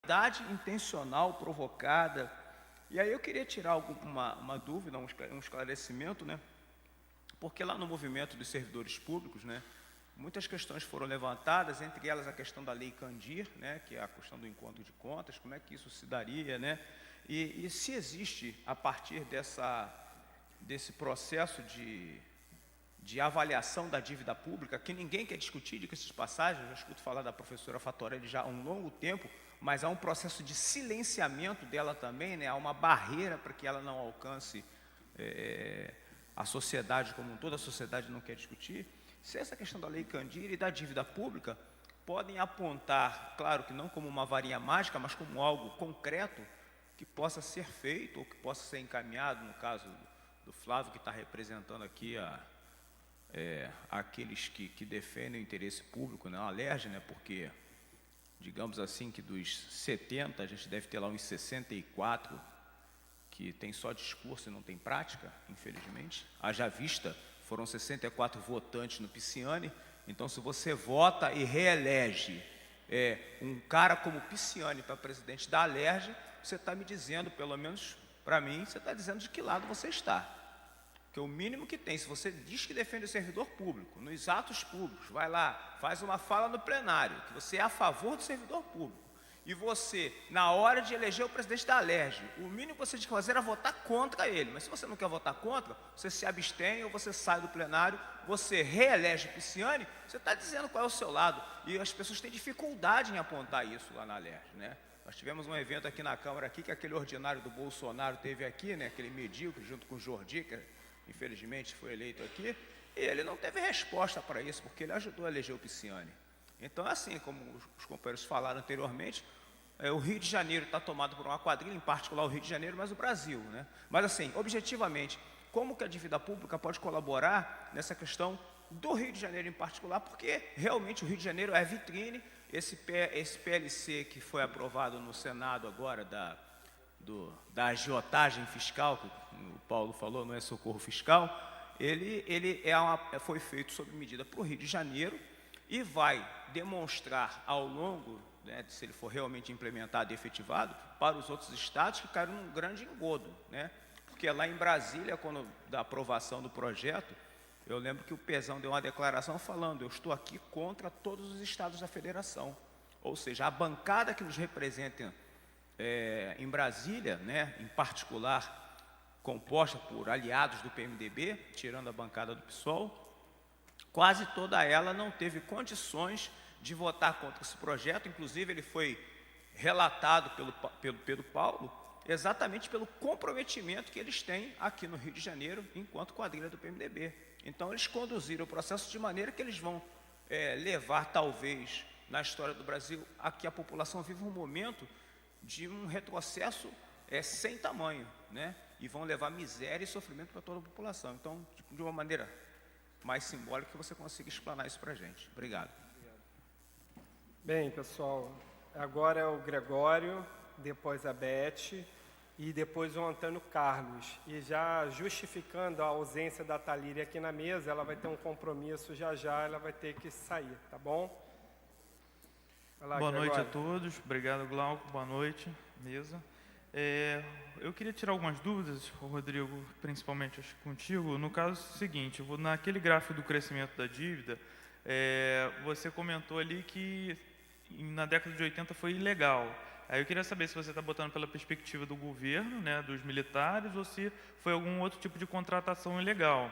Idade intencional provocada. E aí eu queria tirar uma dúvida, um esclarecimento, né? Porque lá no movimento dos servidores públicos, né, muitas questões foram levantadas, entre elas a questão da Lei Candir, né, que é a questão do encontro de contas, como é que isso se daria, né? E se existe, a partir desse processo de avaliação da dívida pública, que ninguém quer discutir, de essas passagens, eu já escuto falar da professora Fatorelli já há um longo tempo, mas há um processo de silenciamento dela também, né? Há uma barreira para que ela não alcance a sociedade como um todo, a sociedade não quer discutir. Se essa questão da Lei Candir e da dívida pública podem apontar, claro que não como uma varinha mágica, mas como algo concreto que possa ser feito ou que possa ser encaminhado, no caso do Flávio, que está representando aqui aqueles que defendem o interesse público, né, a Alerj, né, porque, digamos assim, que dos 70, a gente deve ter lá uns 64 que tem só discurso e não tem prática, infelizmente. Haja vista, foram 64 votantes no Pisciani, então se você vota e reelege um cara como Pisciani para presidente da Alerj, você está me dizendo, pelo menos para mim, você está dizendo de que lado você está. Porque o mínimo que tem, se você diz que defende o servidor público, nos atos públicos, vai lá, faz uma fala no plenário, que você é a favor do servidor público, e você, na hora de eleger o presidente da Alerj, o mínimo que você tinha que fazer era votar contra ele. Mas se você não quer votar contra, você se abstém ou você sai do plenário, você reelege Pisciani, você está dizendo qual é o seu lado. E as pessoas têm dificuldade em apontar isso lá na Alerj, né? Nós tivemos um evento aqui na Câmara, que aquele ordinário do Bolsonaro teve aqui, né? Aquele medíocre, junto com o Jordi, que infelizmente foi eleito aqui, e ele não teve resposta para isso, porque ele ajudou a eleger o Pisciani. Então, assim, como os companheiros falaram anteriormente, o Rio de Janeiro está tomado por uma quadrilha, em particular o Rio de Janeiro, mas o Brasil, né? Mas assim, objetivamente, como que a dívida pública pode colaborar nessa questão do Rio de Janeiro em particular, porque realmente o Rio de Janeiro é vitrine. Esse PLC que foi aprovado no Senado agora, da agiotagem fiscal, que o Paulo falou, não é socorro fiscal, ele foi feito sob medida para o Rio de Janeiro e vai demonstrar ao longo, né, se ele for realmente implementado e efetivado, para os outros estados que caíram num grande engodo, né? Porque lá em Brasília, quando da aprovação do projeto, eu lembro que o Pezão deu uma declaração falando: eu estou aqui contra todos os estados da federação. Ou seja, a bancada que nos representa em Brasília, né, em particular composta por aliados do PMDB, tirando a bancada do PSOL, quase toda ela não teve condições de votar contra esse projeto. Inclusive, ele foi relatado pelo Paulo exatamente pelo comprometimento que eles têm aqui no Rio de Janeiro, enquanto quadrilha do PMDB. Então, eles conduziram o processo de maneira que eles vão levar, talvez, na história do Brasil, a que a população viva um momento de um retrocesso sem tamanho, né? E vão levar miséria e sofrimento para toda a população. Então, de uma maneira mais simbólica, que você consiga explanar isso para a gente. Obrigado. Bem, pessoal, agora é o Gregório, depois a Beth e depois o Antônio Carlos. E já justificando a ausência da Thalíria aqui na mesa, ela vai ter um compromisso já, ela vai ter que sair, tá bom? Lá, boa Gregório. noite a todos, obrigado, Glauco, boa noite, mesa. Eu queria tirar algumas dúvidas, Rodrigo, principalmente acho, contigo. No caso seguinte, naquele gráfico do crescimento da dívida, você comentou ali que na década de 80 foi ilegal. Aí eu queria saber se você está botando pela perspectiva do governo, né, dos militares, ou se foi algum outro tipo de contratação ilegal.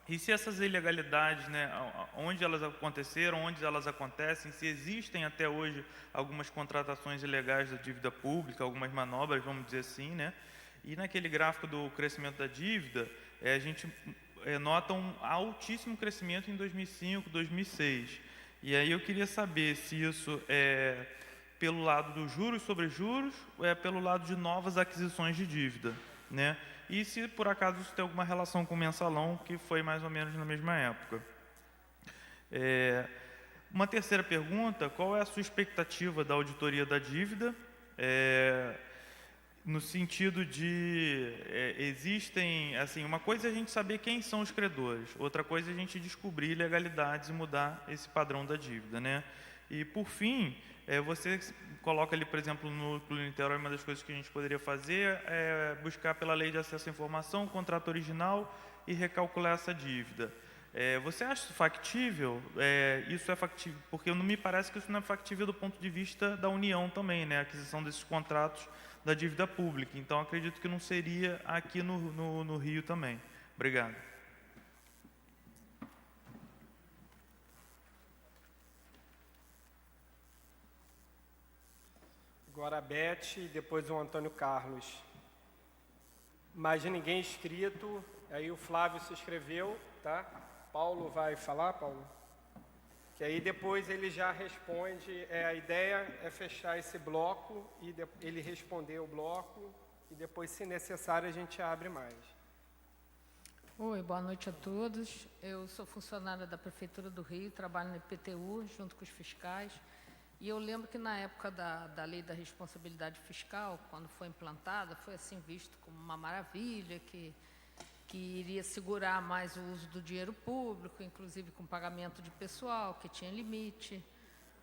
E se essas ilegalidades, né, onde elas aconteceram, onde elas acontecem, se existem até hoje algumas contratações ilegais da dívida pública, algumas manobras, vamos dizer assim, né? E naquele gráfico do crescimento da dívida, a gente nota um altíssimo crescimento em 2005, 2006. E aí eu queria saber se isso é pelo lado dos juros sobre juros ou é pelo lado de novas aquisições de dívida, né? E se por acaso isso tem alguma relação com o mensalão, que foi mais ou menos na mesma época. Uma terceira pergunta: qual é a sua expectativa da auditoria da dívida? No sentido de, existem, assim, uma coisa é a gente saber quem são os credores, outra coisa é a gente descobrir ilegalidades e mudar esse padrão da dívida, né? E, por fim, você coloca ali, por exemplo, no Núcleo Niterói, uma das coisas que a gente poderia fazer é buscar pela Lei de Acesso à Informação, contrato original e recalcular essa dívida. Você acha isso factível? Isso é factível, porque não me parece que isso não é factível do ponto de vista da União também, né? A aquisição desses contratos da dívida pública. Então, acredito que não seria aqui no Rio também. Obrigado. Agora a Beth e depois o Antônio Carlos. Mais ninguém inscrito. Aí o Flávio se inscreveu, tá? Paulo vai falar, Paulo? Que aí depois ele já responde. A ideia é fechar esse bloco e ele responder o bloco e depois, se necessário, a gente abre mais. Oi, boa noite a todos. Eu sou funcionária da Prefeitura do Rio, trabalho no IPTU junto com os fiscais. E eu lembro que na época da Lei da Responsabilidade Fiscal, quando foi implantada, foi assim visto como uma maravilha, que iria segurar mais o uso do dinheiro público, inclusive com pagamento de pessoal, que tinha limite.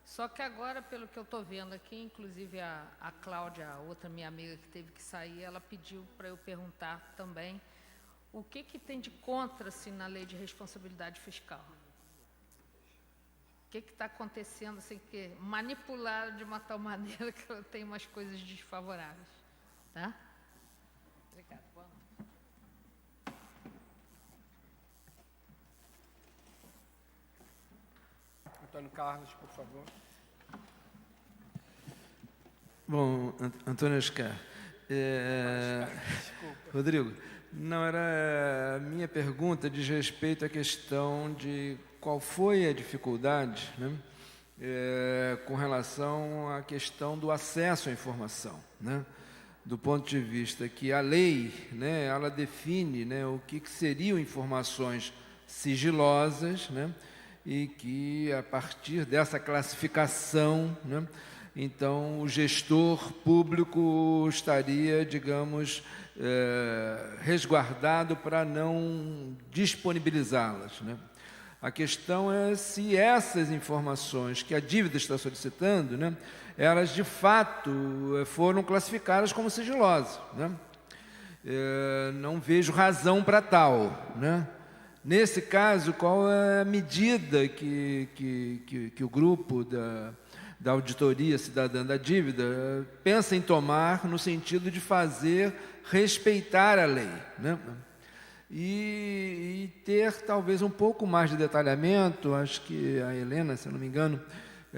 Só que agora, pelo que eu estou vendo aqui, inclusive a Cláudia, a outra minha amiga que teve que sair, ela pediu para eu perguntar também o que tem de contra assim, na Lei de Responsabilidade Fiscal. O que está acontecendo, assim, que manipularam de uma tal maneira que ela tem umas coisas desfavoráveis, tá? Obrigada. Boa noite. Antônio Carlos, por favor. Bom, Antônio Oscar. Desculpa. Rodrigo, não era a minha pergunta diz respeito à questão de qual foi a dificuldade, né, com relação à questão do acesso à informação, né, do ponto de vista que a lei, né, ela define, né, o que seriam informações sigilosas, né, e que a partir dessa classificação, né, então o gestor público estaria, digamos, resguardado para não disponibilizá-las, né? A questão é se essas informações que a dívida está solicitando, né, elas de fato foram classificadas como sigilosas, né? Não vejo razão para tal, né? Nesse caso, qual é a medida que o grupo da Auditoria Cidadã da Dívida pensa em tomar no sentido de fazer respeitar a lei, né? E ter talvez um pouco mais de detalhamento, acho que a Helena, se eu não me engano,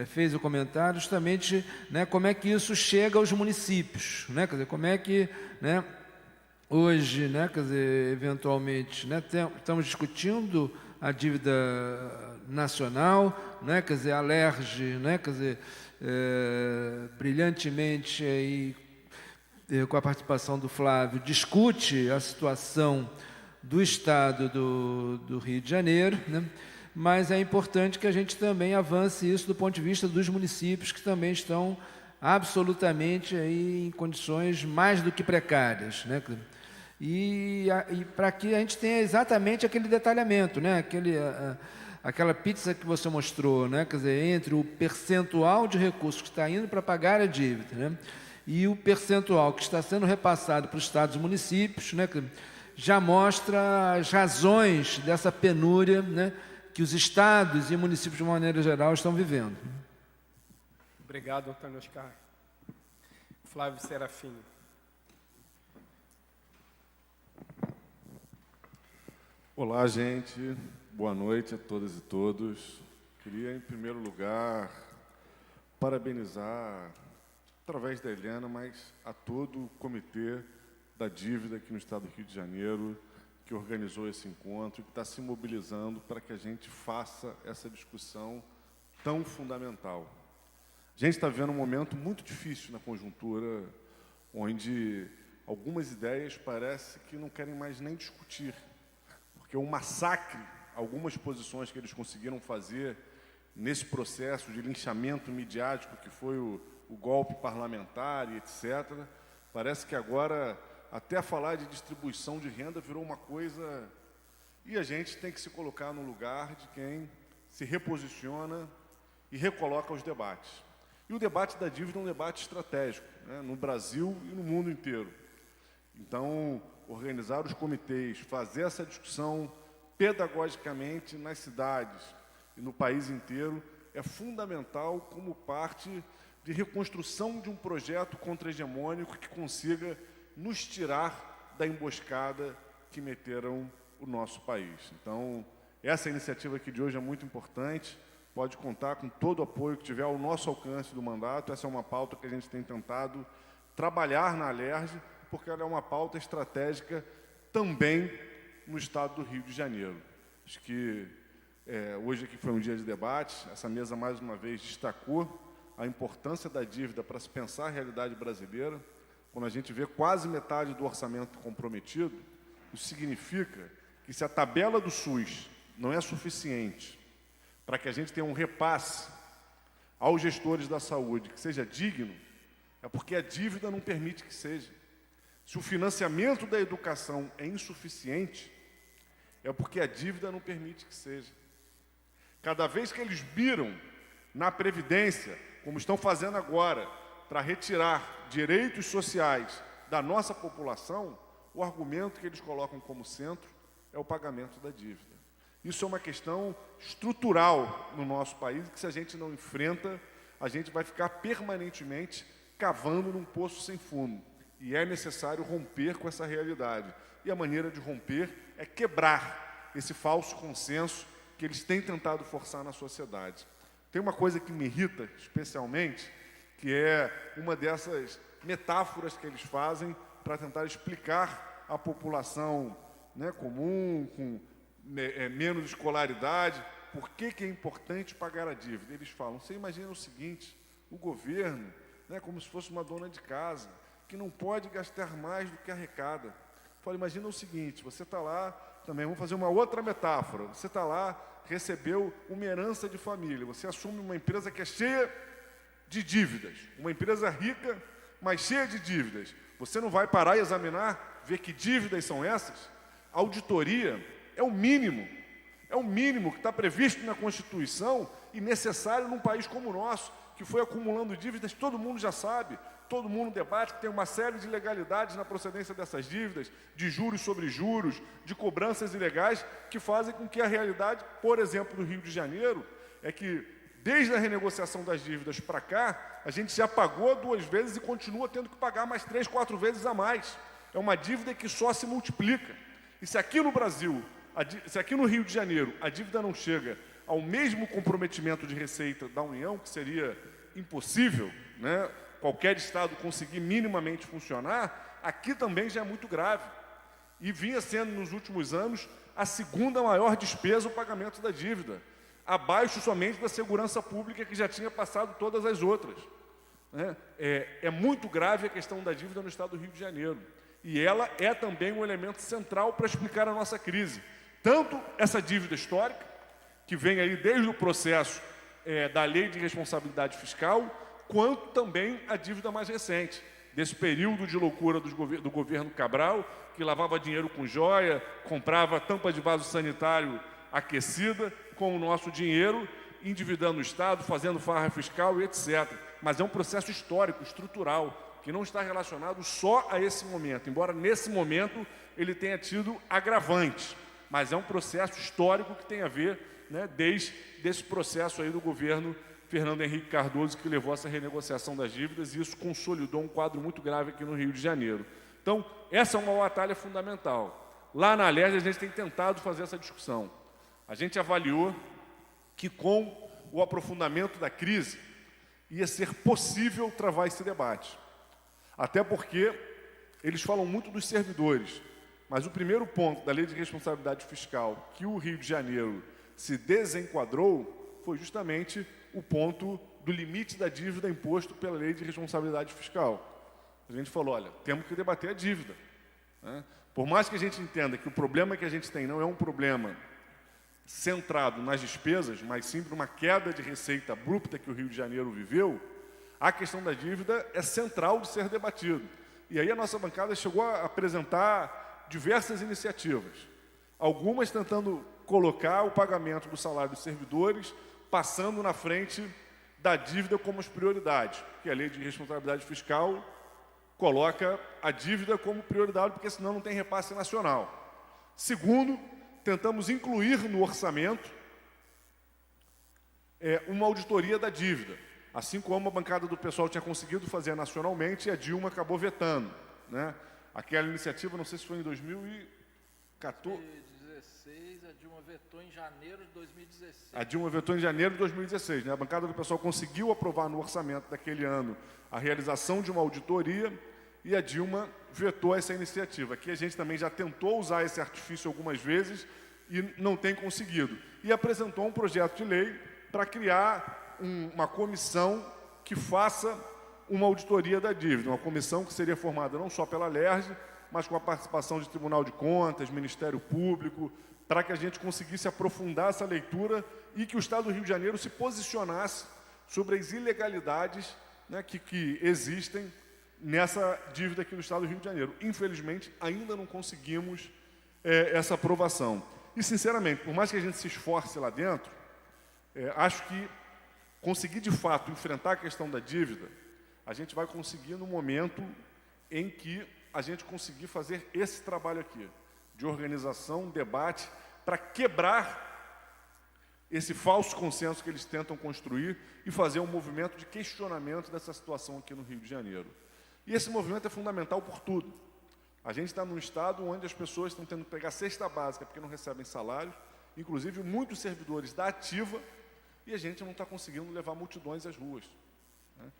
fez o comentário justamente, né, como é que isso chega aos municípios, né, quer dizer, como é que, né, hoje, né, quer dizer, eventualmente, né, estamos discutindo a dívida nacional, né, quer dizer, a LERJ, né, quer dizer, brilhantemente aí, com a participação do Flávio, discute a situação do Estado do Rio de Janeiro, né? Mas é importante que a gente também avance isso do ponto de vista dos municípios que também estão absolutamente aí em condições mais do que precárias, né? E para que a gente tenha exatamente aquele detalhamento, né? Aquela pizza que você mostrou, né? Quer dizer, entre o percentual de recursos que está indo para pagar a dívida, né, e o percentual que está sendo repassado para os estados e municípios, né, já mostra as razões dessa penúria, né, que os estados e municípios, de uma maneira geral, estão vivendo. Obrigado, Antônio Oscar. Flávio Serafim. Olá, gente. Boa noite a todas e todos. Queria, em primeiro lugar, parabenizar, através da Helena, mas a todo o comitê da dívida aqui no Estado do Rio de Janeiro, que organizou esse encontro e que está se mobilizando para que a gente faça essa discussão tão fundamental. A gente está vivendo um momento muito difícil na conjuntura, onde algumas ideias parece que não querem mais nem discutir, porque o massacre, algumas posições que eles conseguiram fazer nesse processo de linchamento midiático que foi o golpe parlamentar e etc., parece que agora até falar de distribuição de renda virou uma coisa... E a gente tem que se colocar no lugar de quem se reposiciona e recoloca os debates. E o debate da dívida é um debate estratégico, né, no Brasil e no mundo inteiro. Então, organizar os comitês, fazer essa discussão pedagogicamente nas cidades e no país inteiro é fundamental como parte de reconstrução de um projeto contra-hegemônico que consiga nos tirar da emboscada que meteram o nosso país. Então, essa iniciativa aqui de hoje é muito importante, pode contar com todo o apoio que tiver ao nosso alcance do mandato. Essa é uma pauta que a gente tem tentado trabalhar na Alerj, porque ela é uma pauta estratégica também no estado do Rio de Janeiro. Acho que hoje aqui foi um dia de debate, essa mesa mais uma vez destacou a importância da dívida para se pensar a realidade brasileira. Quando a gente vê quase metade do orçamento comprometido, isso significa que se a tabela do SUS não é suficiente para que a gente tenha um repasse aos gestores da saúde que seja digno, é porque a dívida não permite que seja. Se o financiamento da educação é insuficiente, é porque a dívida não permite que seja. Cada vez que eles miram na Previdência, como estão fazendo agora, para retirar direitos sociais da nossa população, o argumento que eles colocam como centro é o pagamento da dívida. Isso é uma questão estrutural no nosso país, que se a gente não enfrenta, a gente vai ficar permanentemente cavando num poço sem fundo. E é necessário romper com essa realidade. E a maneira de romper é quebrar esse falso consenso que eles têm tentado forçar na sociedade. Tem uma coisa que me irrita especialmente, que é uma dessas metáforas que eles fazem para tentar explicar à população, né, comum, com menos escolaridade, por que é importante pagar a dívida. Eles falam, você imagina o seguinte, o governo, né, como se fosse uma dona de casa, que não pode gastar mais do que arrecada. Fala, imagina o seguinte, você está lá, também vamos fazer uma outra metáfora, você está lá, recebeu uma herança de família, você assume uma empresa que é cheia de dívidas, uma empresa rica, mas cheia de dívidas. Você não vai parar e examinar, ver que dívidas são essas? A auditoria é o mínimo que está previsto na Constituição e necessário num país como o nosso, que foi acumulando dívidas, todo mundo já sabe, todo mundo debate que tem uma série de ilegalidades na procedência dessas dívidas, de juros sobre juros, de cobranças ilegais, que fazem com que a realidade, por exemplo, do Rio de Janeiro, é que desde a renegociação das dívidas para cá, a gente já pagou 2 vezes e continua tendo que pagar mais 3, 4 vezes a mais. É uma dívida que só se multiplica. E se aqui no Brasil, se aqui no Rio de Janeiro, a dívida não chega ao mesmo comprometimento de receita da União, que seria impossível, né, qualquer estado conseguir minimamente funcionar, aqui também já é muito grave. E vinha sendo, nos últimos anos, a segunda maior despesa o pagamento da dívida, abaixo somente da segurança pública, que já tinha passado todas as outras. Né? É muito grave a questão da dívida no estado do Rio de Janeiro. E ela é também um elemento central para explicar a nossa crise. Tanto essa dívida histórica, que vem aí desde o processo da Lei de Responsabilidade Fiscal, quanto também a dívida mais recente, desse período de loucura do governo Cabral, que lavava dinheiro com joia, comprava tampa de vaso sanitário aquecida com o nosso dinheiro, endividando o Estado, fazendo farra fiscal e etc. Mas é um processo histórico, estrutural, que não está relacionado só a esse momento, embora nesse momento ele tenha tido agravantes, mas é um processo histórico que tem a ver, né, desde esse processo aí do governo Fernando Henrique Cardoso, que levou a essa renegociação das dívidas, e isso consolidou um quadro muito grave aqui no Rio de Janeiro. Então, essa é uma batalha fundamental. Lá na Alerj, a gente tem tentado fazer essa discussão. A gente avaliou que com o aprofundamento da crise ia ser possível travar esse debate. Até porque eles falam muito dos servidores, mas o primeiro ponto da Lei de Responsabilidade Fiscal que o Rio de Janeiro se desenquadrou foi justamente o ponto do limite da dívida imposto pela Lei de Responsabilidade Fiscal. A gente falou, olha, temos que debater a dívida. Né? Por mais que a gente entenda que o problema que a gente tem não é um problema centrado nas despesas, mas sim por uma queda de receita abrupta que o Rio de Janeiro viveu, a questão da dívida é central de ser debatido. E aí a nossa bancada chegou a apresentar diversas iniciativas, algumas tentando colocar o pagamento do salário dos servidores passando na frente da dívida como as prioridades, porque a lei de responsabilidade fiscal coloca a dívida como prioridade, porque senão não tem repasse nacional. Segundo, tentamos incluir no orçamento uma auditoria da dívida, assim como a bancada do PSOL tinha conseguido fazer nacionalmente e a Dilma acabou vetando, né? Aquela iniciativa, não sei se foi em 2014... 2016, a Dilma vetou em janeiro de 2016. A Dilma vetou em janeiro de 2016, né? A bancada do PSOL conseguiu aprovar no orçamento daquele ano a realização de uma auditoria e a Dilma vetou essa iniciativa. Aqui a gente também já tentou usar esse artifício algumas vezes e não tem conseguido. E apresentou um projeto de lei para criar uma comissão que faça uma auditoria da dívida, uma comissão que seria formada não só pela LERJ, mas com a participação de Tribunal de Contas, Ministério Público, para que a gente conseguisse aprofundar essa leitura e que o Estado do Rio de Janeiro se posicionasse sobre as ilegalidades, né, que existem nessa dívida aqui do Estado do Rio de Janeiro. Infelizmente, ainda não conseguimos essa aprovação. E, sinceramente, por mais que a gente se esforce lá dentro, acho que conseguir, de fato, enfrentar a questão da dívida, a gente vai conseguir no momento em que a gente conseguir fazer esse trabalho aqui, de organização, debate, para quebrar esse falso consenso que eles tentam construir e fazer um movimento de questionamento dessa situação aqui no Rio de Janeiro. E esse movimento é fundamental por tudo. A gente está num estado onde as pessoas estão tendo que pegar cesta básica porque não recebem salário, inclusive muitos servidores da ativa, e a gente não está conseguindo levar multidões às ruas, né?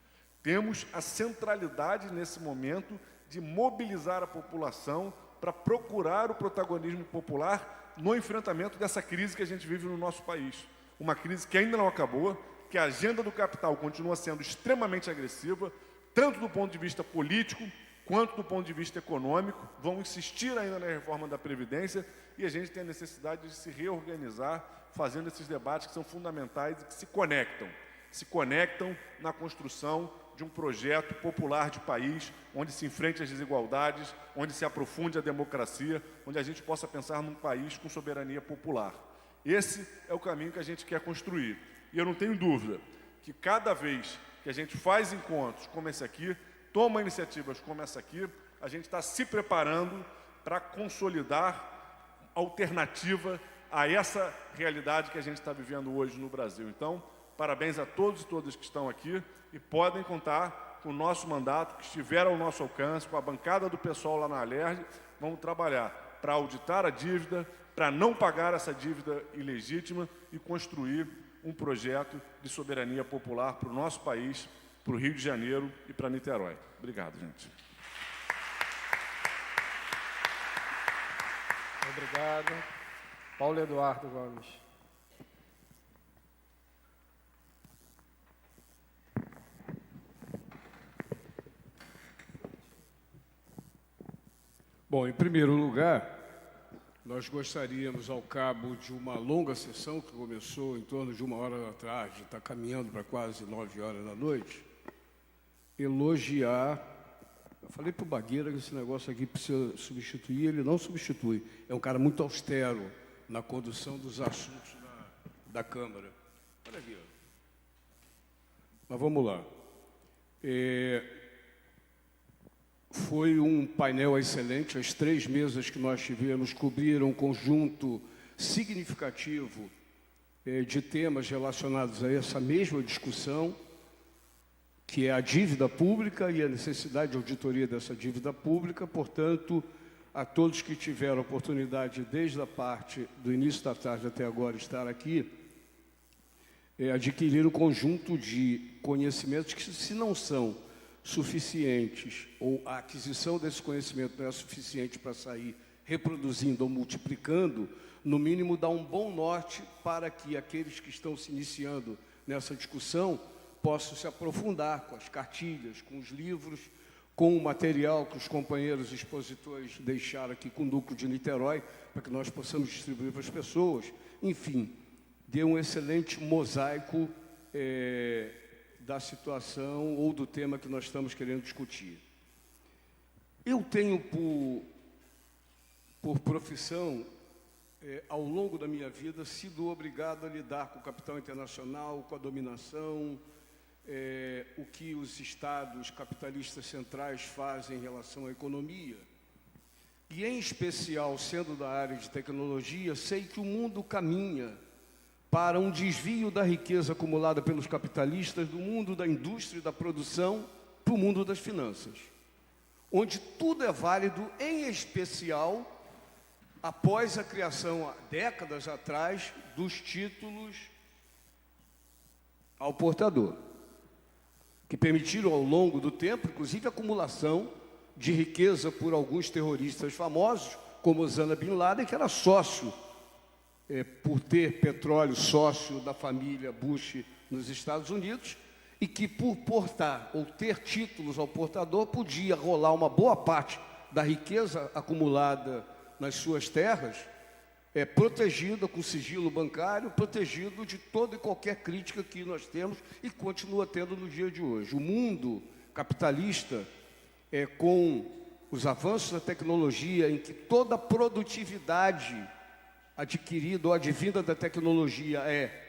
Temos a centralidade nesse momento de mobilizar a população para procurar o protagonismo popular no enfrentamento dessa crise que a gente vive no nosso país. Uma crise que ainda não acabou, que a agenda do capital continua sendo extremamente agressiva, tanto do ponto de vista político, quanto do ponto de vista econômico, vão insistir ainda na reforma da Previdência e a gente tem a necessidade de se reorganizar, fazendo esses debates que são fundamentais e que se conectam na construção de um projeto popular de país, onde se enfrente as desigualdades, onde se aprofunde a democracia, onde a gente possa pensar num país com soberania popular. Esse é o caminho que a gente quer construir. E eu não tenho dúvida que cada vez que a gente faz encontros como esse aqui, toma iniciativas como essa aqui, a gente está se preparando para consolidar alternativa a essa realidade que a gente está vivendo hoje no Brasil. Então, parabéns a todos e todas que estão aqui e podem contar com o nosso mandato, que estiver ao nosso alcance, com a bancada do pessoal lá na LERJ. Vamos trabalhar para auditar a dívida, para não pagar essa dívida ilegítima e construir um projeto de soberania popular para o nosso país, para o Rio de Janeiro e para Niterói. Obrigado, gente. Obrigado. Paulo Eduardo Gomes. Bom, em primeiro lugar, nós gostaríamos, ao cabo de uma longa sessão que começou em torno de 1h da tarde, está caminhando para quase 9h da noite, elogiar. Eu falei para o Bagueira que esse negócio aqui precisa substituir, ele não substitui. É um cara muito austero na condução dos assuntos da Câmara. Olha aqui, ó. Mas vamos lá. Foi um painel excelente, as 3 mesas que nós tivemos cobriram um conjunto significativo de temas relacionados a essa mesma discussão, que é a dívida pública e a necessidade de auditoria dessa dívida pública. Portanto, a todos que tiveram a oportunidade, desde a parte do início da tarde até agora, estar aqui, adquirir um conjunto de conhecimentos que, se não são suficientes, ou a aquisição desse conhecimento não é suficiente para sair reproduzindo ou multiplicando, no mínimo dá um bom norte para que aqueles que estão se iniciando nessa discussão possam se aprofundar com as cartilhas, com os livros, com o material que os companheiros expositores deixaram aqui com o Núcleo de Niterói, para que nós possamos distribuir para as pessoas. Enfim, deu um excelente mosaico da situação ou do tema que nós estamos querendo discutir. Eu tenho por profissão ao longo da minha vida, sido obrigado a lidar com o capital internacional, com a dominação, o que os estados capitalistas centrais fazem em relação à economia. E, em especial, sendo da área de tecnologia, sei que o mundo caminha para um desvio da riqueza acumulada pelos capitalistas do mundo da indústria e da produção para o mundo das finanças, onde tudo é válido, em especial após a criação, há décadas atrás, dos títulos ao portador, que permitiram ao longo do tempo, inclusive, a acumulação de riqueza por alguns terroristas famosos, como Osama Bin Laden, que era sócio, por ter petróleo, sócio da família Bush nos Estados Unidos, e que, por portar ou ter títulos ao portador, podia rolar uma boa parte da riqueza acumulada nas suas terras, protegido com sigilo bancário, protegido de toda e qualquer crítica que nós temos e continua tendo no dia de hoje. O mundo capitalista, com os avanços da tecnologia, em que toda a produtividade adquirida ou advinda da tecnologia é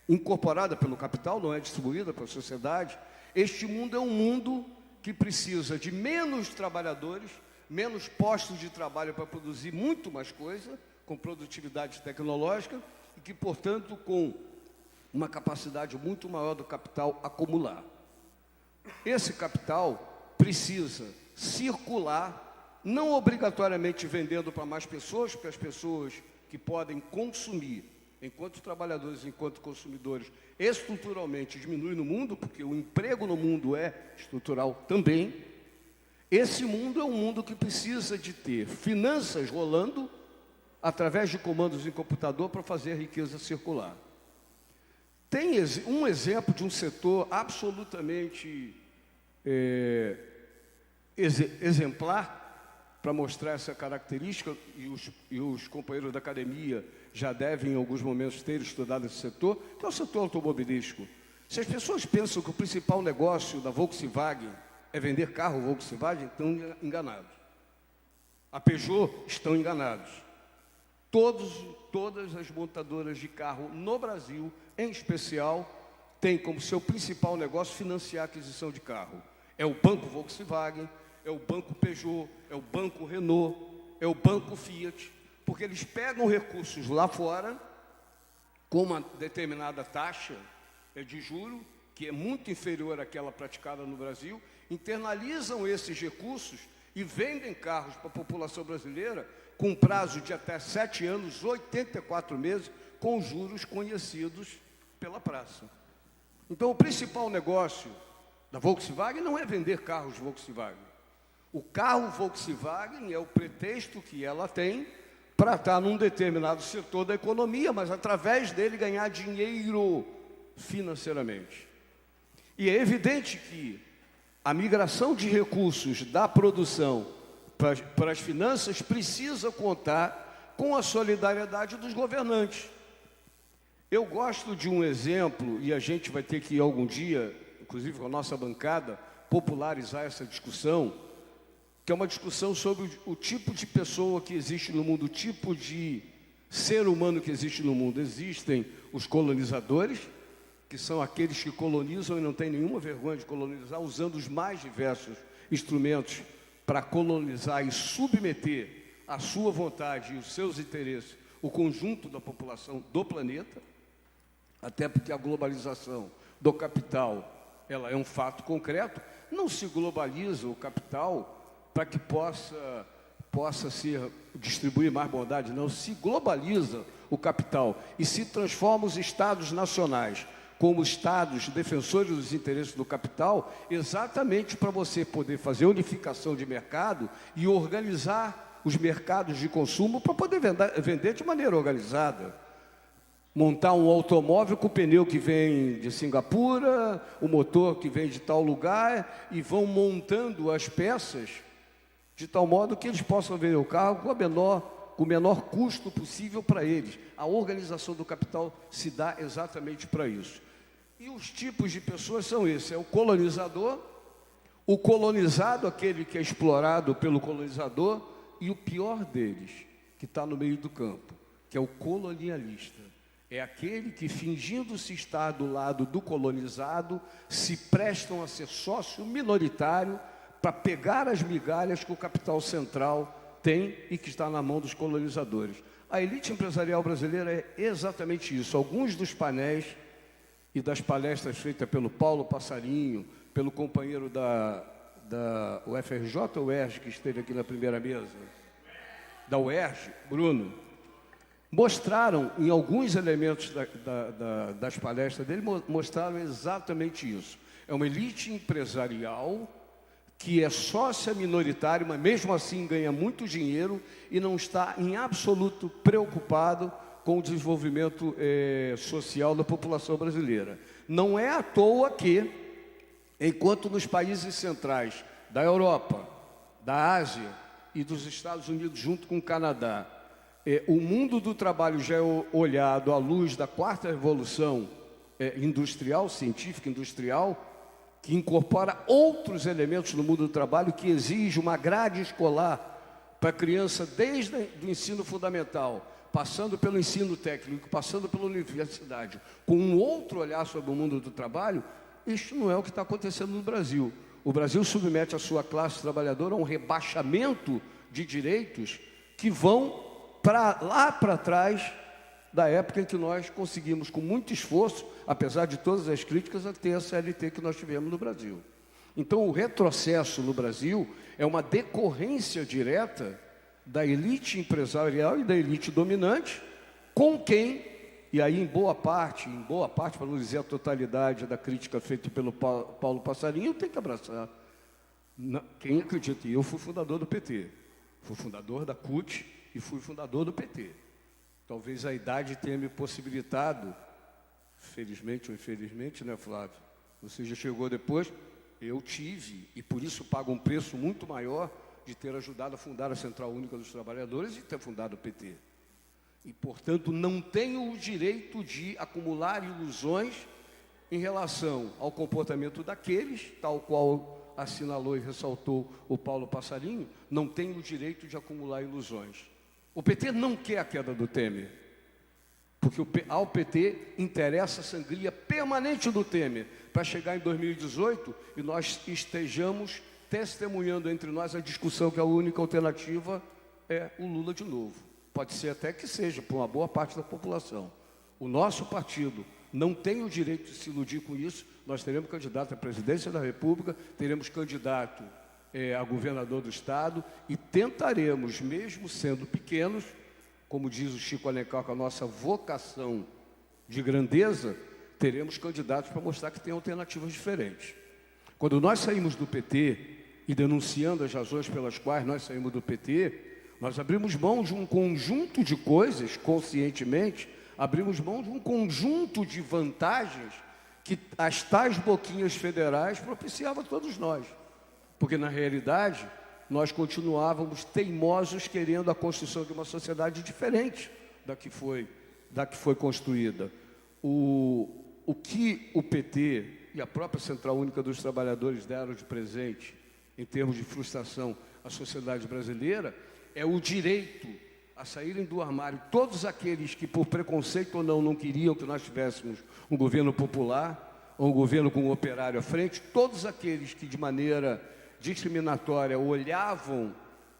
incorporada pelo capital, não é distribuída para a sociedade, este mundo é um mundo que precisa de menos trabalhadores, menos postos de trabalho para produzir muito mais coisa, com produtividade tecnológica, e que, portanto, com uma capacidade muito maior do capital acumular. Esse capital precisa circular, não obrigatoriamente vendendo para mais pessoas, porque as pessoas que podem consumir, enquanto trabalhadores, enquanto consumidores, estruturalmente diminui no mundo, porque o emprego no mundo é estrutural também. Esse mundo é um mundo que precisa de ter finanças rolando através de comandos em computador para fazer a riqueza circular. Tem um exemplo de um setor absolutamente exemplar para mostrar essa característica, e os companheiros da academia já devem, em alguns momentos, ter estudado esse setor, que é o setor automobilístico. Se as pessoas pensam que o principal negócio da Volkswagen é vender carro Volkswagen, estão enganados. A Peugeot estão enganados. Todas as montadoras de carro no Brasil, em especial, têm como seu principal negócio financiar a aquisição de carro. É o Banco Volkswagen, é o Banco Peugeot, é o Banco Renault, é o Banco Fiat, porque eles pegam recursos lá fora, com uma determinada taxa de juro, que é muito inferior àquela praticada no Brasil, internalizam esses recursos e vendem carros para a população brasileira com prazo de até 7 anos, 84 meses, com juros conhecidos pela praça. Então, o principal negócio da Volkswagen não é vender carros Volkswagen. O carro Volkswagen é o pretexto que ela tem para estar num determinado setor da economia, mas através dele ganhar dinheiro financeiramente. E é evidente que a migração de recursos da produção para as finanças precisa contar com a solidariedade dos governantes. Eu gosto de um exemplo, e a gente vai ter que algum dia, inclusive com a nossa bancada, popularizar essa discussão, que é uma discussão sobre o tipo de pessoa que existe no mundo, o tipo de ser humano que existe no mundo. Existem os colonizadores, que são aqueles que colonizam e não têm nenhuma vergonha de colonizar, usando os mais diversos instrumentos para colonizar e submeter à sua vontade e os seus interesses o conjunto da população do planeta, até porque a globalização do capital, ela é um fato concreto. Não se globaliza o capital para que possa distribuir mais bondade, não. Se globaliza o capital e se transforma os estados nacionais como estados defensores dos interesses do capital, exatamente para você poder fazer unificação de mercado e organizar os mercados de consumo para poder vender de maneira organizada. Montar um automóvel com o pneu que vem de Singapura, o motor que vem de tal lugar, e vão montando as peças de tal modo que eles possam vender o carro com o menor custo possível para eles. A organização do capital se dá exatamente para isso. E os tipos de pessoas são esses: é o colonizador, o colonizado, aquele que é explorado pelo colonizador, e o pior deles, que está no meio do campo, que é o colonialista. É aquele que, fingindo-se estar do lado do colonizado, se prestam a ser sócio minoritário para pegar as migalhas que o capital central tem e que está na mão dos colonizadores. A elite empresarial brasileira é exatamente isso. Alguns dos painéis e das palestras feitas pelo Paulo Passarinho, pelo companheiro da UFRJ ou UERJ, que esteve aqui na primeira mesa, da UERJ, Bruno, mostraram, em alguns elementos das palestras dele, mostraram exatamente isso. É uma elite empresarial que é sócia minoritária, mas mesmo assim ganha muito dinheiro e não está em absoluto preocupado com o desenvolvimento social da população brasileira. Não é à toa que, enquanto nos países centrais da Europa, da Ásia e dos Estados Unidos, junto com o Canadá, o mundo do trabalho já é olhado à luz da quarta revolução industrial, científica industrial, que incorpora outros elementos no mundo do trabalho, que exige uma grade escolar para a criança desde o ensino fundamental, passando pelo ensino técnico, passando pela universidade, com um outro olhar sobre o mundo do trabalho. Isso não é o que está acontecendo no Brasil. O Brasil submete a sua classe trabalhadora a um rebaixamento de direitos que vão lá para trás da época em que nós conseguimos, com muito esforço, apesar de todas as críticas, a ter a CLT que nós tivemos no Brasil. Então, o retrocesso no Brasil é uma decorrência direta da elite empresarial e da elite dominante, com quem, e aí em boa parte, para não dizer a totalidade da crítica feita pelo Paulo Passarinho, tem que abraçar. Quem acredita? E eu fui fundador do PT, fui fundador da CUT e fui fundador do PT. Talvez a idade tenha me possibilitado, felizmente ou infelizmente, né, Flávio? Você já chegou depois, eu tive, e por isso pago um preço muito maior de ter ajudado a fundar a Central Única dos Trabalhadores e ter fundado o PT. E, portanto, não tenho o direito de acumular ilusões em relação ao comportamento daqueles, tal qual assinalou e ressaltou o Paulo Passarinho, não tenho o direito de acumular ilusões. O PT não quer a queda do Temer, porque ao PT interessa a sangria permanente do Temer, para chegar em 2018 e nós estejamos testemunhando entre nós a discussão que a única alternativa é o Lula de novo. Pode ser até que seja, por uma boa parte da população. O nosso partido não tem o direito de se iludir com isso. Nós teremos candidato à presidência da República, teremos candidato a governador do Estado e tentaremos, mesmo sendo pequenos, como diz o Chico Alencar, com a nossa vocação de grandeza, teremos candidatos para mostrar que tem alternativas diferentes. Quando nós saímos do PT e denunciando as razões pelas quais nós saímos do PT, nós abrimos mão de um conjunto de coisas, conscientemente, abrimos mão de um conjunto de vantagens que as tais boquinhas federais propiciavam a todos nós. Porque, na realidade, nós continuávamos teimosos querendo a construção de uma sociedade diferente da que foi construída. O que o PT e a própria Central Única dos Trabalhadores deram de presente, em termos de frustração, à sociedade brasileira, é o direito a saírem do armário todos aqueles que, por preconceito ou não queriam que nós tivéssemos um governo popular, ou um governo com um operário à frente, todos aqueles que, de maneira discriminatória, olhavam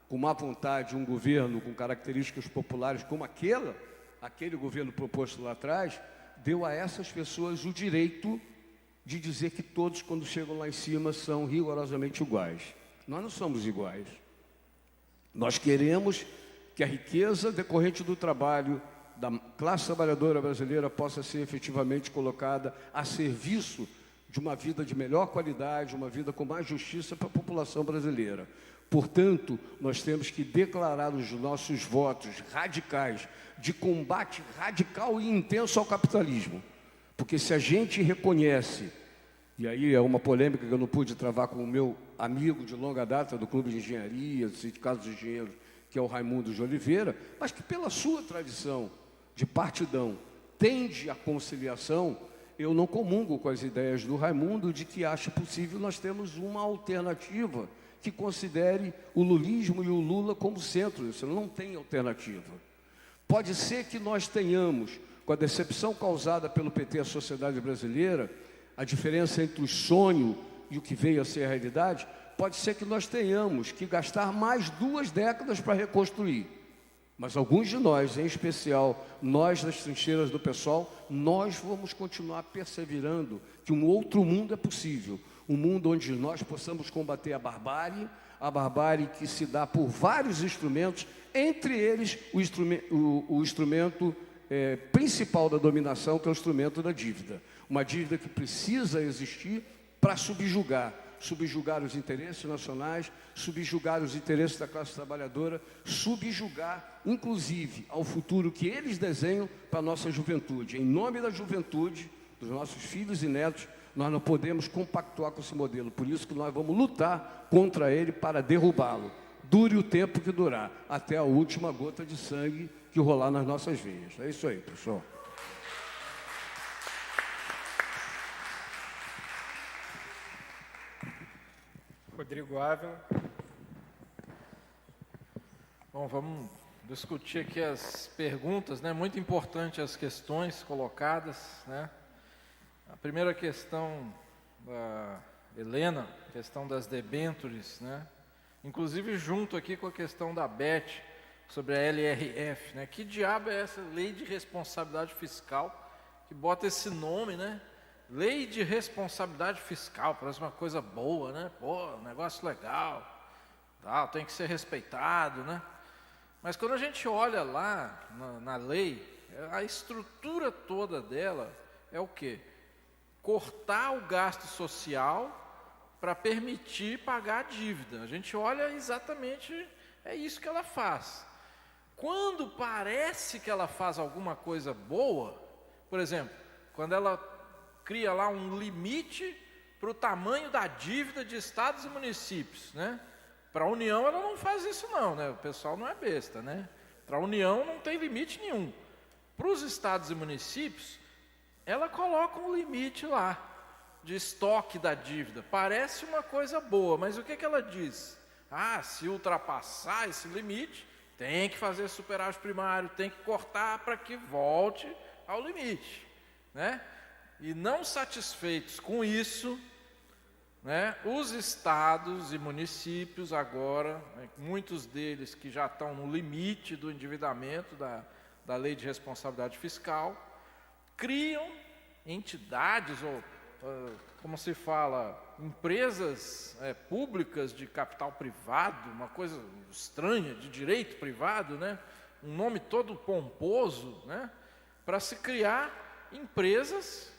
com má vontade um governo com características populares como aquele governo proposto lá atrás, deu a essas pessoas o direito de dizer que todos, quando chegam lá em cima, são rigorosamente iguais. Nós não somos iguais. Nós queremos que a riqueza decorrente do trabalho da classe trabalhadora brasileira possa ser efetivamente colocada a serviço de uma vida de melhor qualidade, uma vida com mais justiça para a população brasileira. Portanto, nós temos que declarar os nossos votos radicais de combate radical e intenso ao capitalismo. Porque se a gente reconhece, e aí é uma polêmica que eu não pude travar com o meu amigo de longa data do Clube de Engenharia, do Sindicato dos Engenheiros, que é o Raimundo de Oliveira, mas que pela sua tradição de partidão tende à conciliação, eu não comungo com as ideias do Raimundo de que acha possível nós termos uma alternativa que considere o lulismo e o Lula como centro. Isso não tem alternativa. Pode ser que nós tenhamos, com a decepção causada pelo PT à sociedade brasileira, a diferença entre o sonho e o que veio a ser a realidade, pode ser que nós tenhamos que gastar mais 2 décadas para reconstruir. Mas alguns de nós, em especial nós das trincheiras do PSOL, nós vamos continuar perseverando que um outro mundo é possível. Um mundo onde nós possamos combater a barbárie que se dá por vários instrumentos, entre eles o instrumento principal da dominação, que é o instrumento da dívida. Uma dívida que precisa existir para subjugar os interesses nacionais, subjugar os interesses da classe trabalhadora, subjugar, inclusive, ao futuro que eles desenham para a nossa juventude. Em nome da juventude, dos nossos filhos e netos, nós não podemos compactuar com esse modelo. Por isso que nós vamos lutar contra ele para derrubá-lo. Dure o tempo que durar, até a última gota de sangue que rolar nas nossas veias. É isso aí, pessoal. Rodrigo Ávila. Bom, vamos discutir aqui as perguntas, né? Muito importante as questões colocadas, né? A primeira questão da Helena, questão das debêntures, né? Inclusive junto aqui com a questão da Beth, sobre a LRF, né? Que diabo é essa lei de responsabilidade fiscal que bota esse nome, né? Lei de responsabilidade fiscal, parece uma coisa boa, né? Pô, negócio legal, tal, tem que ser respeitado, né? Mas quando a gente olha lá na lei, a estrutura toda dela é o quê? Cortar o gasto social para permitir pagar a dívida. A gente olha exatamente, é isso que ela faz. Quando parece que ela faz alguma coisa boa, por exemplo, quando ela cria lá um limite para o tamanho da dívida de estados e municípios, né? Para a União ela não faz isso não, né? O pessoal não é besta, né? Para a União não tem limite nenhum. Para os estados e municípios, ela coloca um limite lá de estoque da dívida. Parece uma coisa boa, mas o que ela diz? Ah, se ultrapassar esse limite, tem que fazer superávit primário, tem que cortar para que volte ao limite, né? E não satisfeitos com isso, né, os estados e municípios agora, né, muitos deles que já estão no limite do endividamento da lei de responsabilidade fiscal, criam entidades, ou como se fala, empresas públicas de capital privado, uma coisa estranha, de direito privado, né, um nome todo pomposo, né, para se criar empresas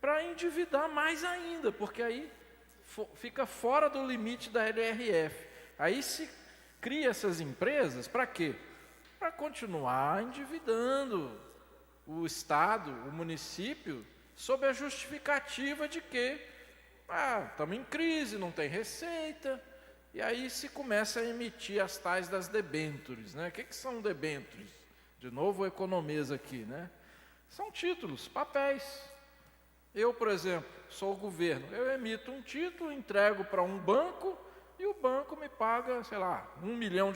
para endividar mais ainda, porque aí fica fora do limite da LRF. Aí se cria essas empresas para quê? Para continuar endividando o Estado, o município, sob a justificativa de que estamos em crise, não tem receita, e aí se começa a emitir as tais das debêntures, né? O que são debêntures? De novo, economês aqui, né? São títulos, papéis. Eu, por exemplo, sou o governo, eu emito um título, entrego para um banco e o banco me paga, sei lá, R$1 milhão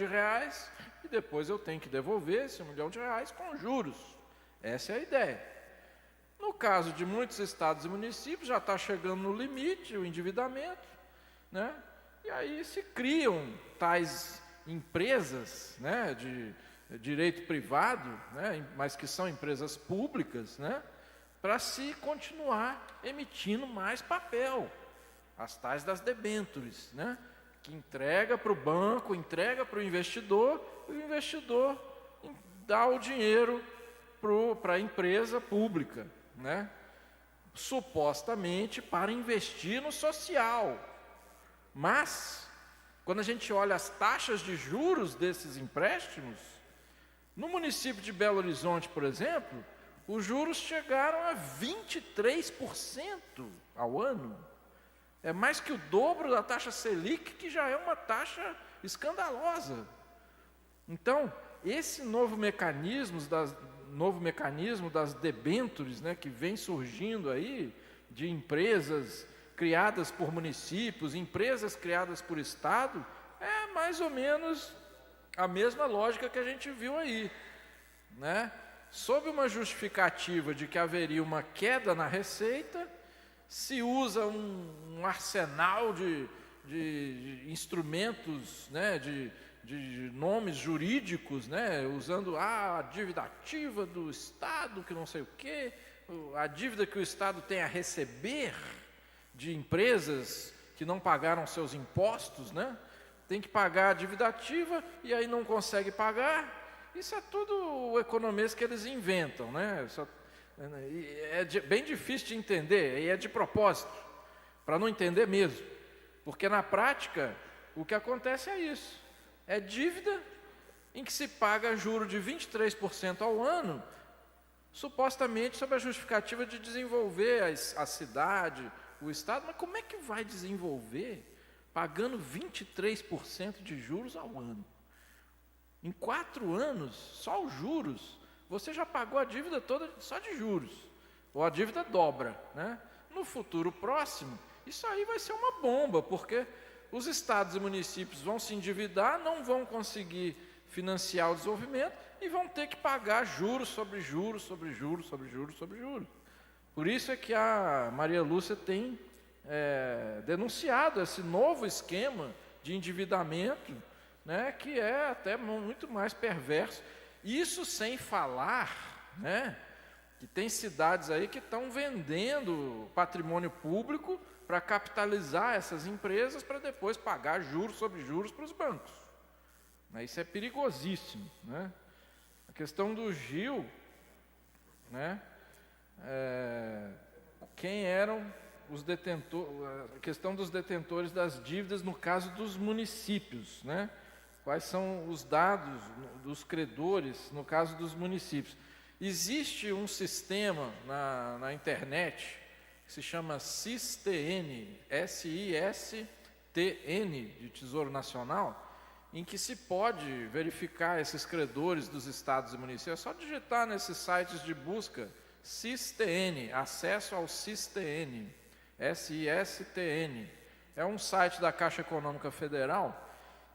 e depois eu tenho que devolver esse R$1 milhão com juros. Essa é a ideia. No caso de muitos estados e municípios, já está chegando no limite o endividamento, né? E aí se criam tais empresas, né, de direito privado, né, mas que são empresas públicas, né, para se continuar emitindo mais papel, as tais das debêntures, né? Que entrega para o banco, entrega para o investidor, e o investidor dá o dinheiro para a empresa pública, né? Supostamente para investir no social. Mas, quando a gente olha as taxas de juros desses empréstimos, no município de Belo Horizonte, por exemplo, os juros chegaram a 23% ao ano. É mais que o dobro da taxa Selic, que já é uma taxa escandalosa. Então, esse novo mecanismo das debêntures, né, que vem surgindo aí, de empresas criadas por municípios, empresas criadas por Estado, é mais ou menos a mesma lógica que a gente viu aí. né, sob uma justificativa de que haveria uma queda na receita, se usa um arsenal de instrumentos, né, de nomes jurídicos, né, usando a dívida ativa do Estado, que não sei o quê, a dívida que o Estado tem a receber de empresas que não pagaram seus impostos, né, tem que pagar a dívida ativa e aí não consegue pagar. Isso é tudo o economês que eles inventam, né? Bem difícil de entender, e é de propósito, para não entender mesmo. Porque na prática, o que acontece é isso. É dívida em que se paga juro de 23% ao ano, supostamente sob a justificativa de desenvolver a cidade, o Estado. Mas como é que vai desenvolver pagando 23% de juros ao ano? Em 4 anos, só os juros, você já pagou a dívida toda só de juros, ou a dívida dobra, né? No futuro próximo, isso aí vai ser uma bomba, porque os estados e municípios vão se endividar, não vão conseguir financiar o desenvolvimento e vão ter que pagar juros sobre juros, sobre juros, sobre juros, sobre juros. Por isso é que a Maria Lúcia tem denunciado esse novo esquema de endividamento, né, que é até muito mais perverso. Isso sem falar, né, que tem cidades aí que estão vendendo patrimônio público para capitalizar essas empresas para depois pagar juros sobre juros para os bancos. Isso é perigosíssimo, né? A questão do Gil, né, quem eram os detentores, a questão dos detentores das dívidas no caso dos municípios, né? Quais são os dados dos credores no caso dos municípios? Existe um sistema na internet que se chama SISTN, S-I-S-T-N, de Tesouro Nacional, em que se pode verificar esses credores dos estados e municípios. É só digitar nesses sites de busca SISTN, acesso ao SISTN, S-I-S-T-N. É um site da Caixa Econômica Federal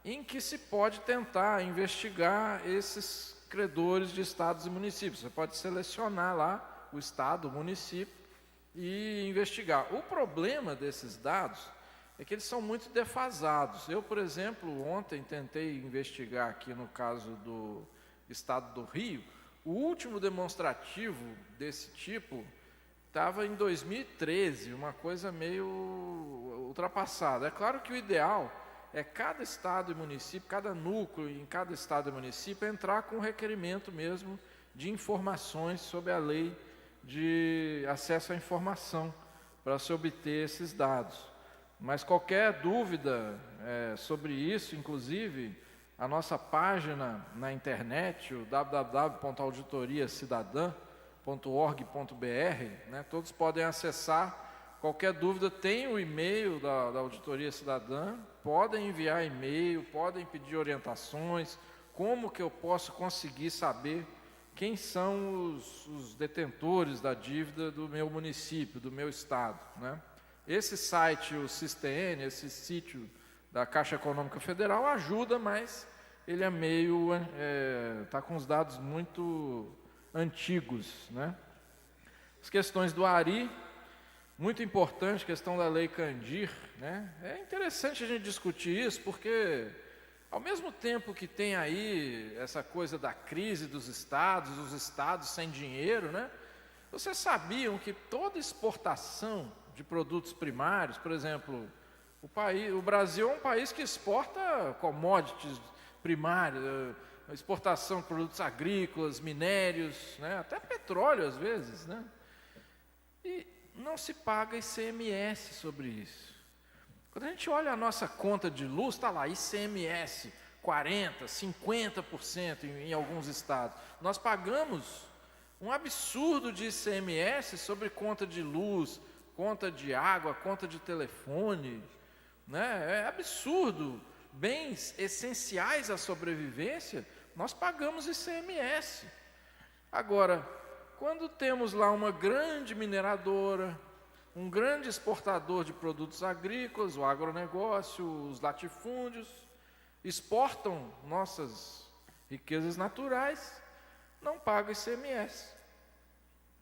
em que se pode tentar investigar esses credores de estados e municípios. Você pode selecionar lá o estado, o município e investigar. O problema desses dados é que eles são muito defasados. Eu, por exemplo, ontem tentei investigar aqui no caso do estado do Rio. O último demonstrativo desse tipo estava em 2013, uma coisa meio ultrapassada. É claro que o ideal é cada estado e município, cada núcleo em cada estado e município entrar com um requerimento mesmo de informações sobre a lei de acesso à informação para se obter esses dados. Mas qualquer dúvida sobre isso, inclusive, a nossa página na internet, o www.auditoriacidadã.org.br, né, todos podem acessar. Qualquer dúvida, tem o e-mail da Auditoria Cidadã, podem enviar e-mail, podem pedir orientações, como que eu posso conseguir saber quem são os detentores da dívida do meu município, do meu estado, né? Esse site, o SISTN, esse sítio da Caixa Econômica Federal ajuda, mas ele é meio, está com os dados muito antigos, né? As questões do ARI, muito importante, questão da Lei Candir, né? É interessante a gente discutir isso, porque ao mesmo tempo que tem aí essa coisa da crise dos estados, os estados sem dinheiro, né? Vocês sabiam que toda exportação de produtos primários, por exemplo, o Brasil é um país que exporta commodities primários, exportação de produtos agrícolas, minérios, né? Até petróleo às vezes, né? E não se paga ICMS sobre isso. Quando a gente olha a nossa conta de luz, está lá, ICMS, 40%, 50% em alguns estados. Nós pagamos um absurdo de ICMS sobre conta de luz, conta de água, conta de telefone, né? É absurdo. Bens essenciais à sobrevivência, nós pagamos ICMS. Agora, quando temos lá uma grande mineradora, um grande exportador de produtos agrícolas, o agronegócio, os latifúndios, exportam nossas riquezas naturais, não paga ICMS.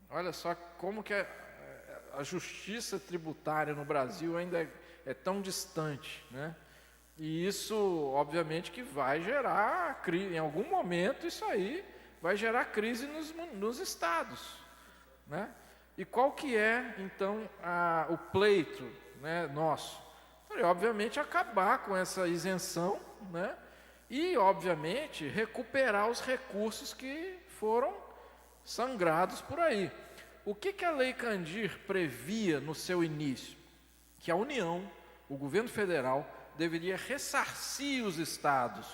Olha só como que a justiça tributária no Brasil ainda é tão distante, né? E isso, obviamente, que vai gerar, em algum momento, isso aí vai gerar crise nos estados, né? E qual que é, então, o pleito, né, nosso? Então, obviamente, acabar com essa isenção, né? E, obviamente, recuperar os recursos que foram sangrados por aí. O que a Lei Candir previa no seu início? Que a União, o governo federal, deveria ressarcir os estados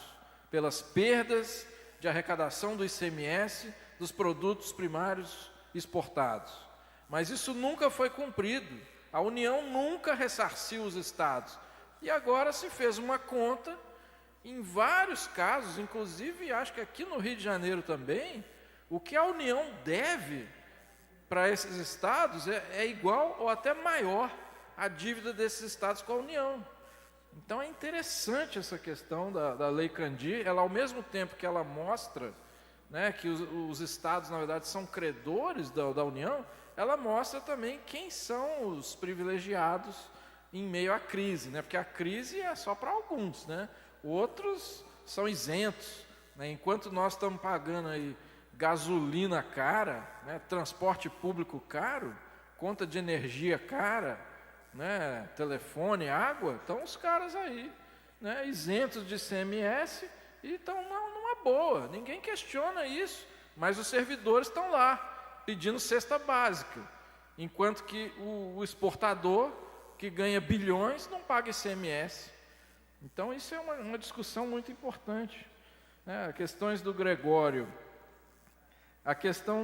pelas perdas de arrecadação do ICMS dos produtos primários exportados. Mas isso nunca foi cumprido. A União nunca ressarciu os estados. E agora se fez uma conta, em vários casos, inclusive acho que aqui no Rio de Janeiro também, o que a União deve para esses estados é igual ou até maior à dívida desses estados com a União. Então é interessante essa questão da Lei Candir. Ela, ao mesmo tempo que ela mostra, né, que os estados, na verdade, são credores da União, ela mostra também quem são os privilegiados em meio à crise, né? Porque a crise é só para alguns, né? Outros são isentos, né? Enquanto nós estamos pagando aí gasolina cara, né, transporte público caro, conta de energia cara, né, telefone, água, estão os caras aí, né, isentos de ICMS e estão numa boa, ninguém questiona isso, mas os servidores estão lá, pedindo cesta básica, enquanto que o exportador, que ganha bilhões, não paga ICMS. Então isso é uma discussão muito importante, né? Questões do Gregório, a questão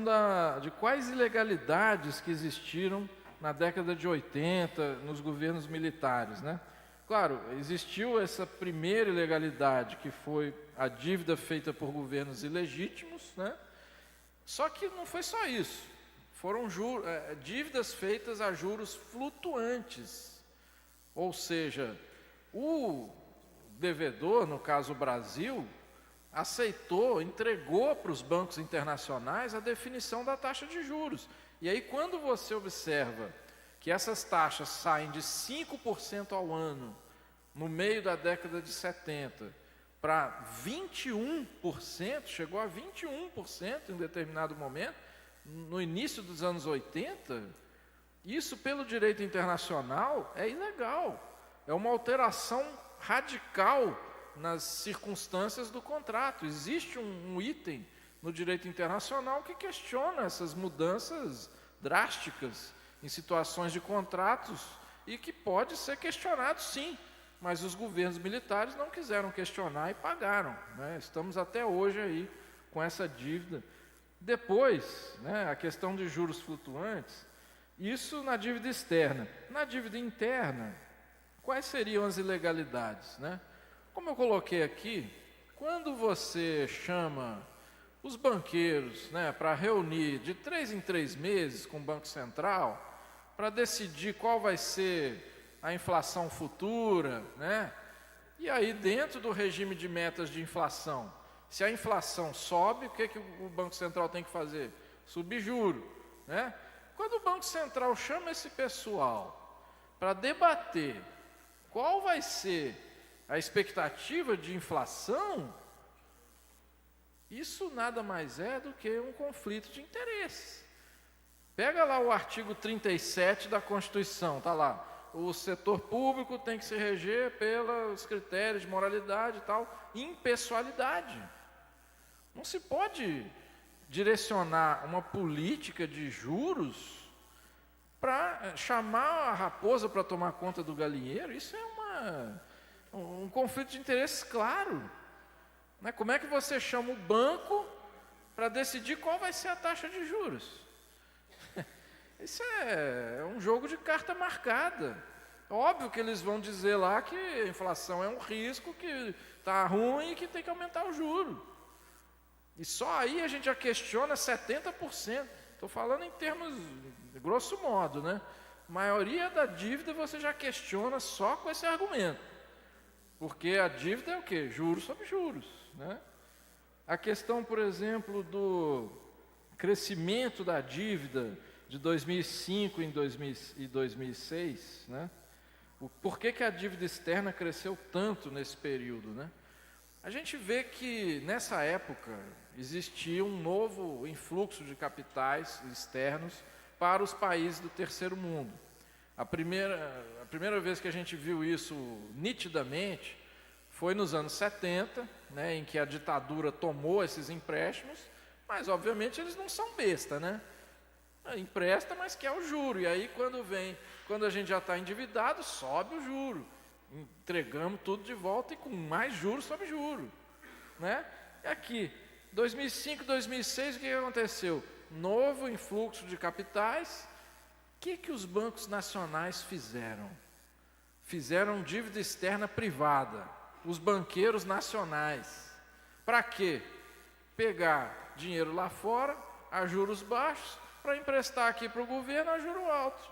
de quais ilegalidades que existiram na década de 80, nos governos militares, né? Claro, existiu essa primeira ilegalidade, que foi a dívida feita por governos ilegítimos, né? Só que não foi só isso. Foram dívidas feitas a juros flutuantes. Ou seja, o devedor, no caso o Brasil, aceitou, entregou para os bancos internacionais a definição da taxa de juros. E aí, quando você observa que essas taxas saem de 5% ao ano, no meio da década de 70, para 21%, chegou a 21% em determinado momento, no início dos anos 80, isso, pelo direito internacional, é ilegal. É uma alteração radical nas circunstâncias do contrato. Existe um item no direito internacional que questiona essas mudanças drásticas em situações de contratos e que pode ser questionado, sim, mas os governos militares não quiseram questionar e pagaram, né? Estamos até hoje aí com essa dívida. Depois, né, a questão de juros flutuantes, isso na dívida externa. Na dívida interna, quais seriam as ilegalidades, né? Como eu coloquei aqui, quando você chama os banqueiros, né, para reunir de 3 em 3 meses com o Banco Central, para decidir qual vai ser a inflação futura, né? E aí, dentro do regime de metas de inflação, se a inflação sobe, o que o Banco Central tem que fazer? Subir juro, né? Quando o Banco Central chama esse pessoal para debater qual vai ser a expectativa de inflação, isso nada mais é do que um conflito de interesses. Pega lá o artigo 37 da Constituição, está lá. O setor público tem que se reger pelos critérios de moralidade e tal, impessoalidade. Não se pode direcionar uma política de juros para chamar a raposa para tomar conta do galinheiro. Isso é um conflito de interesses claro. Né? Como é que você chama o banco para decidir qual vai ser a taxa de juros? Isso é um jogo de carta marcada. Óbvio que eles vão dizer lá que a inflação é um risco, que está ruim e que tem que aumentar o juro. E só aí a gente já questiona 70%. Estou falando em termos, grosso modo, né? A maioria da dívida você já questiona só com esse argumento. Porque a dívida é o quê? Juros sobre juros, né? A questão, por exemplo, do crescimento da dívida de 2005 e 2006, né? Por que a dívida externa cresceu tanto nesse período, né? A gente vê que nessa época existia um novo influxo de capitais externos para os países do terceiro mundo. A primeira vez que a gente viu isso nitidamente foi nos anos 70, né, em que a ditadura tomou esses empréstimos, mas obviamente eles não são besta, né? Empresta, mas quer o juro. E aí quando a gente já está endividado, sobe o juro. Entregamos tudo de volta e com mais juros sobre juro, né? E aqui, 2005, 2006, o que aconteceu? Novo influxo de capitais. O que os bancos nacionais fizeram? Fizeram dívida externa privada. Os banqueiros nacionais. Para quê? Pegar dinheiro lá fora, a juros baixos, para emprestar aqui para o governo a juro alto.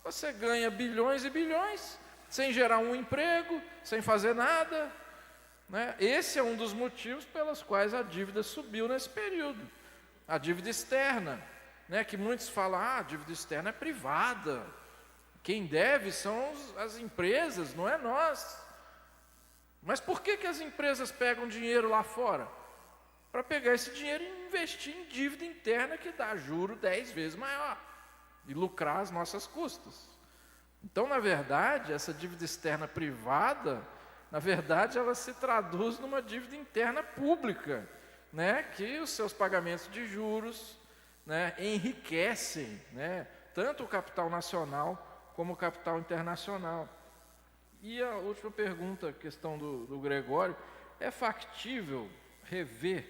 Você ganha bilhões e bilhões, sem gerar um emprego, sem fazer nada, né? Esse é um dos motivos pelos quais a dívida subiu nesse período. A dívida externa, né? Que muitos falam, a dívida externa é privada. Quem deve são as empresas, não é nós. Mas por que as empresas pegam dinheiro lá fora? Para pegar esse dinheiro e investir em dívida interna que dá juro 10 vezes maior e lucrar às nossas custas. Então, na verdade, essa dívida externa privada, na verdade, ela se traduz numa dívida interna pública, né? Que os seus pagamentos de juros, né, enriquecem, né, tanto o capital nacional como o capital internacional. E a última pergunta, questão do Gregório, é factível rever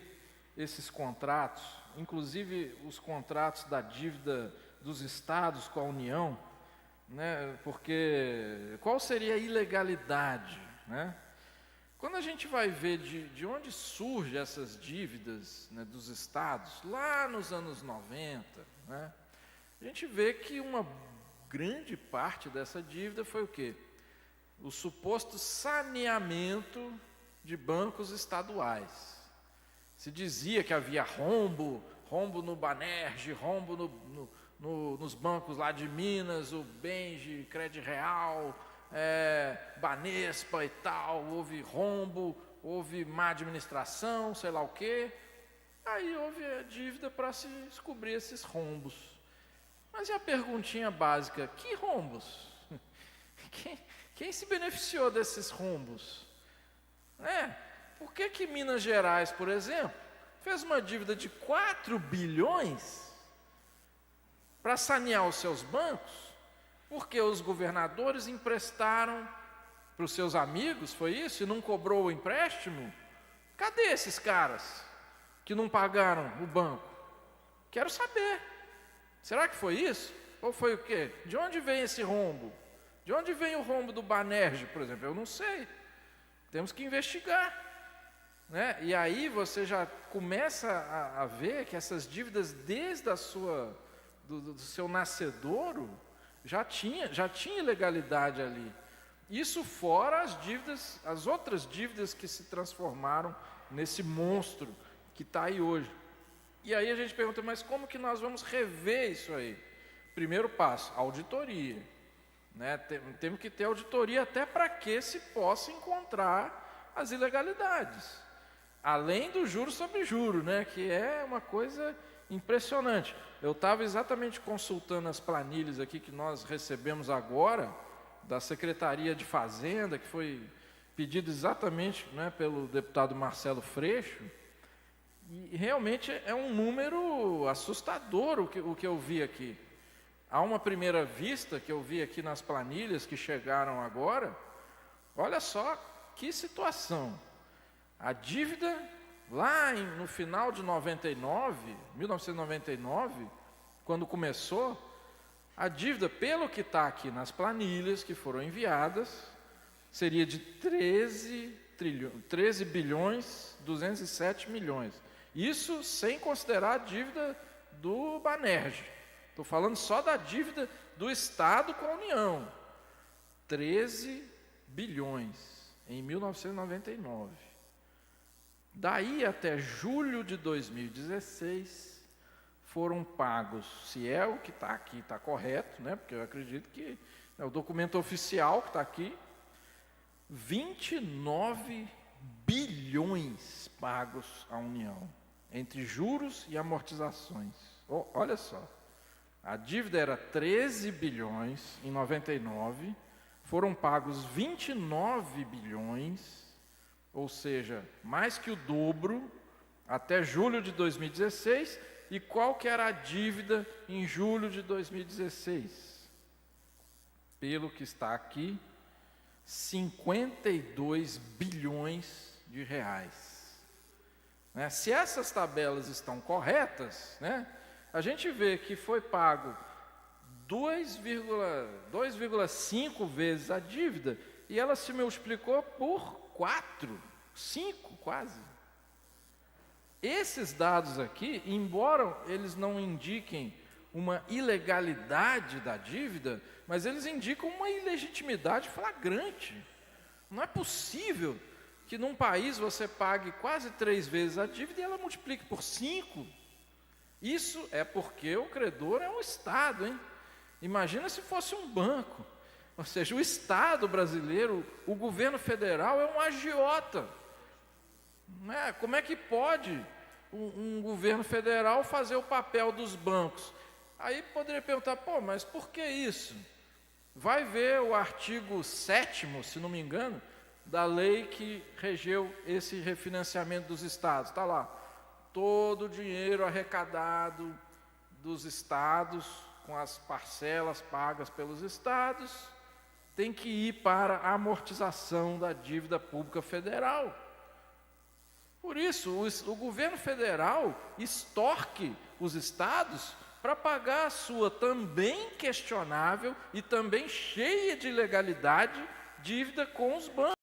esses contratos, inclusive os contratos da dívida dos estados com a União, né? Porque qual seria a ilegalidade, né? Quando a gente vai ver de onde surgem essas dívidas, né, dos estados, lá nos anos 90, né, a gente vê que uma grande parte dessa dívida foi o quê? O suposto saneamento de bancos estaduais. Se dizia que havia rombo no Banerj, rombo nos bancos lá de Minas, o Benj, Crédito Real, Banespa e tal, houve rombo, houve má administração, sei lá o quê. Aí houve a dívida para se descobrir esses rombos. Mas e a perguntinha básica, que rombos? Quem se beneficiou desses rombos? Por que Minas Gerais, por exemplo, fez uma dívida de 4 bilhões para sanear os seus bancos? Porque os governadores emprestaram para os seus amigos, foi isso? E não cobrou o empréstimo? Cadê esses caras que não pagaram o banco? Quero saber. Será que foi isso? Ou foi o quê? De onde vem esse rombo? De onde vem o rombo do Banerj, por exemplo? Eu não sei. Temos que investigar, né? E aí você já começa a ver que essas dívidas, desde do seu nascedouro, já tinha ilegalidade ali. Isso fora as outras dívidas que se transformaram nesse monstro que está aí hoje. E aí a gente pergunta, mas como que nós vamos rever isso aí? Primeiro passo, auditoria. Né? Temos que ter auditoria até para que se possa encontrar as ilegalidades. Além do juro sobre juro, né? Que é uma coisa impressionante. Eu estava exatamente consultando as planilhas aqui que nós recebemos agora, da Secretaria de Fazenda, que foi pedido exatamente, né, pelo deputado Marcelo Freixo, e realmente é um número assustador o que eu vi aqui. A uma primeira vista que eu vi aqui nas planilhas que chegaram agora, olha só que situação. A dívida lá no final de 1999, quando começou, a dívida, pelo que está aqui nas planilhas que foram enviadas, seria de 13 bilhões 207 milhões. Isso sem considerar a dívida do Banerj. Estou falando só da dívida do Estado com a União. 13 bilhões em 1999. Daí até julho de 2016, foram pagos, se é o que está aqui, está correto, né? Porque eu acredito que é o documento oficial que está aqui, 29 bilhões pagos à União, entre juros e amortizações. Olha só, a dívida era 13 bilhões em 99, foram pagos 29 bilhões, ou seja, mais que o dobro, até julho de 2016. E qual que era a dívida em julho de 2016? Pelo que está aqui, 52 bilhões de reais. Né? Se essas tabelas estão corretas, né, a gente vê que foi pago 2,5 vezes a dívida e ela se multiplicou por 4, 5 quase. Esses dados aqui, embora eles não indiquem uma ilegalidade da dívida, mas eles indicam uma ilegitimidade flagrante. Não é possível que num país você pague quase 3 vezes a dívida e ela multiplique por 5. Isso é porque o credor é um Estado, hein? Imagina se fosse um banco. Ou seja, o Estado brasileiro, o governo federal é um agiota. Não é? Como é que pode um governo federal fazer o papel dos bancos? Aí poderia perguntar, mas por que isso? Vai ver o artigo 7º, se não me engano, da lei que regeu esse refinanciamento dos estados. Está lá, todo o dinheiro arrecadado dos estados, com as parcelas pagas pelos estados, tem que ir para a amortização da dívida pública federal. Por isso, o governo federal extorque os estados para pagar a sua também questionável e também cheia de ilegalidade dívida com os bancos.